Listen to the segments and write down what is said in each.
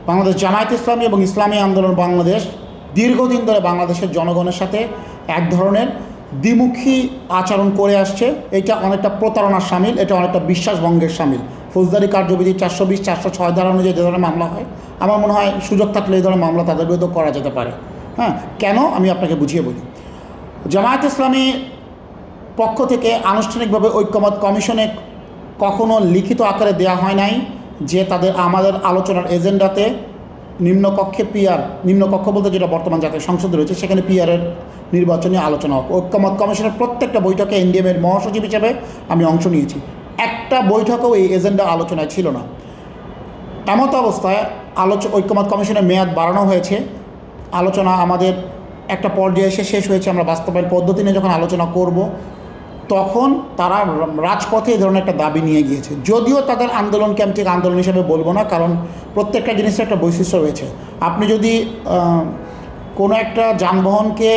বাংলাদেশ জামায়াত ইসলামী এবং ইসলামী আন্দোলন বাংলাদেশ দীর্ঘদিন ধরে বাংলাদেশের জনগণের সাথে এক ধরনের দ্বিমুখী আচরণ করে আসছে। এটা অনেকটা প্রতারণার শামিল, এটা অনেকটা বিশ্বাসভঙ্গের শামিল। ফৌজদারি কার্যবিধি 420, 406 ধারা অনুযায়ী যে ধরনের মামলা হয়, আমার মনে হয় সুযোগ থাকলে এই ধরনের মামলা তাদের বিরুদ্ধে করা যেতে পারে। হ্যাঁ, কেন আমি আপনাকে বুঝিয়ে বলি। জামায়াত ইসলামী পক্ষ থেকে আনুষ্ঠানিকভাবে ঐক্যমত কমিশনে কখনো লিখিত আকারে দেওয়া হয় নাই যে আমাদের আলোচনার এজেন্ডাতে নিম্নকক্ষে নিম্নকক্ষ বলতে যেটা বর্তমান জাতীয় সংসদ রয়েছে সেখানে পিআরের নির্বাচনী আলোচনা হোক। ঐক্যমত কমিশনের প্রত্যেকটা বৈঠকে এনডিএমের মহাসচিব হিসেবে আমি অংশ নিয়েছি। একটা বৈঠকেও এই এজেন্ডা আলোচনায় ছিল না। এমত অবস্থায় ঐক্যমত কমিশনের মেয়াদ বাড়ানো হয়েছে। আলোচনা আমাদের একটা পর্যায়ে এসে শেষ হয়েছে। আমরা বাস্তবায়ন পদ্ধতি নিয়ে যখন আলোচনা করব তখন তারা রাজপথে এই ধরনের একটা দাবি নিয়ে গিয়েছে। যদিও তাদের আন্দোলনকে আমি ঠিক আন্দোলন হিসেবে বলবো না, কারণ প্রত্যেকটা জিনিসের একটা বৈশিষ্ট্য রয়েছে। আপনি যদি কোনো একটা যানবাহনকে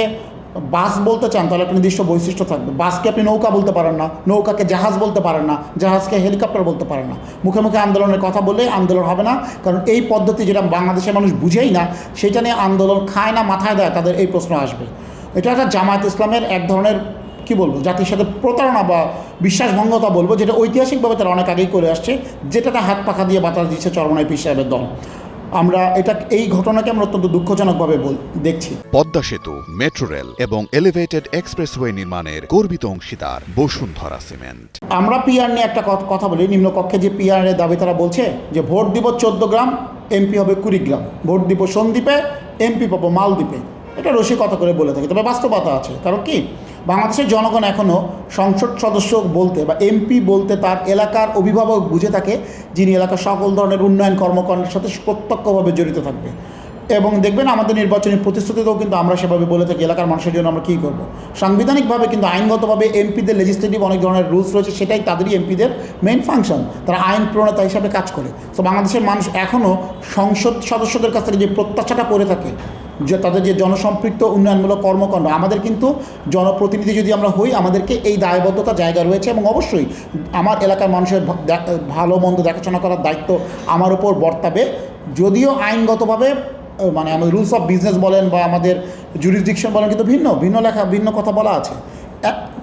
বাস বলতে চান তাহলে একটা নির্দিষ্ট বৈশিষ্ট্য থাকবে। বাসকে আপনি নৌকা বলতে পারেন না, নৌকাকে জাহাজ বলতে পারেন না, জাহাজকে হেলিকপ্টার বলতে পারেন না। মুখে মুখে আন্দোলনের কথা বললে আন্দোলন হবে না, কারণ এই পদ্ধতি যেটা বাংলাদেশের মানুষ বুঝেই না, সেটা নিয়ে আন্দোলন খায় না মাথায় দেয়, তাদের এই প্রশ্ন আসবে। এটা একটা জামায়াত ইসলামের এক ধরনের কী বলবো, জাতির সাথে প্রতারণা বা বিশ্বাসভঙ্গতা বলবো, যেটা ঐতিহাসিকভাবে তারা অনেক আগেই করে আসছে, যেটাতে হাত পাখা দিয়ে বাতাস দিচ্ছে চরমনাই পীর সাহেবের দল। আমরা এই ঘটনাকে আমরা অত্যন্ত দুঃখজনকভাবে দেখছি। পদ্মা সেতু, মেট্রো রেল এবং এলিভেটেড এক্সপ্রেসওয়ে নির্মাণের গর্বিত অংশীদার বসুন্ধরা সিমেন্ট। আমরা পিআর নিয়ে একটা কথা বলি। নিম্নকক্ষে যে পিআরের দাবি তারা বলছে যে ভোট দিব 14 গ্রাম, এমপি হবে 20 গ্রাম, ভোট দিব সন্দ্বীপে, এমপি পাবো মালদ্বীপে। এটা রসিকতা করে বলে থাকে, তবে বাস্তবতা আছে। কারণ কি, বাংলাদেশের জনগণ এখনও সংসদ সদস্য বলতে বা এমপি বলতে তার এলাকার অভিভাবক বুঝে থাকে, যিনি এলাকার সকল ধরনের উন্নয়ন কর্মকাণ্ডের সাথে প্রত্যক্ষভাবে জড়িত থাকবে। এবং দেখবেন আমাদের নির্বাচনী প্রতিশ্রুতিতেও কিন্তু আমরা সেভাবে বলে থাকি এলাকার মানুষের জন্য আমরা কী করব। সাংবিধানিকভাবে কিন্তু আইনগতভাবে এমপিদের লেজিসলেটিভ অনেক ধরনের রুলস রয়েছে, সেটাই তাদেরই এমপিদের মেইন ফাংশন। তারা আইন প্রণেতা হিসাবে কাজ করে। তো বাংলাদেশের মানুষ এখনও সংসদ সদস্যদের কাছ থেকে যে প্রত্যাশাটা করে থাকে, যে তাদের যে জনসম্পৃক্ত উন্নয়নমূলক কর্মকাণ্ড, আমাদের কিন্তু জনপ্রতিনিধি যদি আমরা হই, আমাদেরকে এই দায়বদ্ধতা জায়গা রয়েছে। এবং অবশ্যই আমার এলাকার মানুষের ভালো মন্দ দেখাশোনা করার দায়িত্ব আমার উপর বর্তাবে। যদিও আইনগতভাবে মানে আমাদের রুলস অফ বিজনেস বলেন বা আমাদের জুরিসডিকশন বলেন, কিন্তু ভিন্ন কথা বলা আছে।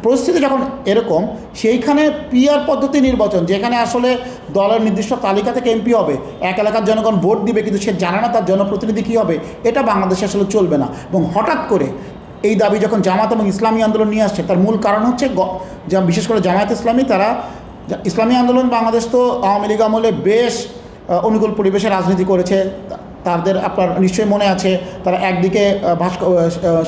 পরিস্থিতি যখন এরকম, সেইখানে পিআর পদ্ধতি নির্বাচন, যেখানে আসলে দলের নির্দিষ্ট তালিকা থেকে এমপি হবে, এক এলাকার জনগণ ভোট দিবে, কিন্তু সে জানে না তার জনপ্রতিনিধি কী হবে, এটা বাংলাদেশে আসলে চলবে না। এবং হঠাৎ করে এই দাবি যখন জামাত এবং ইসলামী আন্দোলন নিয়ে আসছে, তার মূল কারণ হচ্ছে বিশেষ করে জামায়াত ইসলামী। তারা ইসলামী আন্দোলন বাংলাদেশ তো আওয়ামী লীগ আমলে বেশ অনুকূল পরিবেশে রাজনীতি করেছে। তাদের আপনার নিশ্চয়ই মনে আছে, তারা একদিকে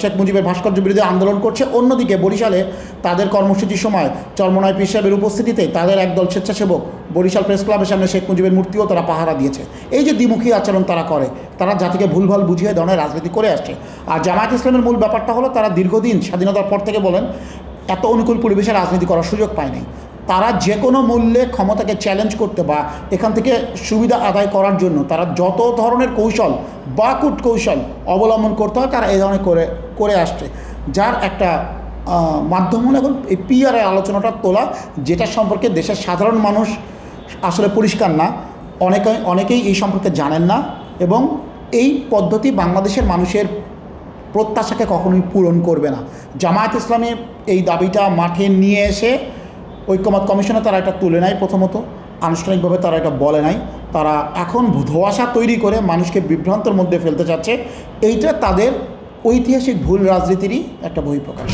শেখ মুজিবের ভাস্কর্য বিরোধী আন্দোলন করছে, অন্যদিকে বরিশালে তাদের কর্মসূচির সময় চরমনাই পীর সাহেবের উপস্থিতিতে তাদের একদল স্বেচ্ছাসেবক বরিশাল প্রেস ক্লাবের সামনে শেখ মুজিবের মূর্তিও তারা পাহারা দিয়েছে। এই যে দ্বিমুখী আচরণ তারা করে, তারা জাতিকে ভুলভাল বুঝিয়ে ধরনের রাজনীতি করে আসছে। আর জামায়াত ইসলামের মূল ব্যাপারটা হলো, তারা দীর্ঘদিন স্বাধীনতার পর থেকে বলেন এত অনুকূল পরিবেশে রাজনীতি করার সুযোগ পায়নি। তারা যে কোনো মূল্যে ক্ষমতাকে চ্যালেঞ্জ করতে বা এখান থেকে সুবিধা আদায় করার জন্য তারা যত ধরনের কৌশল বা কূটকৌশল অবলম্বন করতে হয়, তারা এই ধরনের করে আসছে। যার একটা মাধ্যম হলো এখন এই পিআরের আলোচনাটা তোলা, যেটা সম্পর্কে দেশের সাধারণ মানুষ আসলে পরিষ্কার না। অনেকেই এই সম্পর্কে জানেন না, এবং এই পদ্ধতি বাংলাদেশের মানুষের প্রত্যাশাকে কখনোই পূরণ করবে না। জামায়াত ইসলামী এই দাবিটা মাঠে নিয়ে এসে ঐক্যমত কমিশনে তারা এটা তুলে নেয়। প্রথমত আনুষ্ঠানিকভাবে তারা এটা বলে নাই। তারা এখন ধোঁয়াশা তৈরি করে মানুষকে বিভ্রান্তের মধ্যে ফেলতে চাচ্ছে। এইটা তাদের ঐতিহাসিক ভুল রাজনীতিরই একটা বহিঃপ্রকাশ।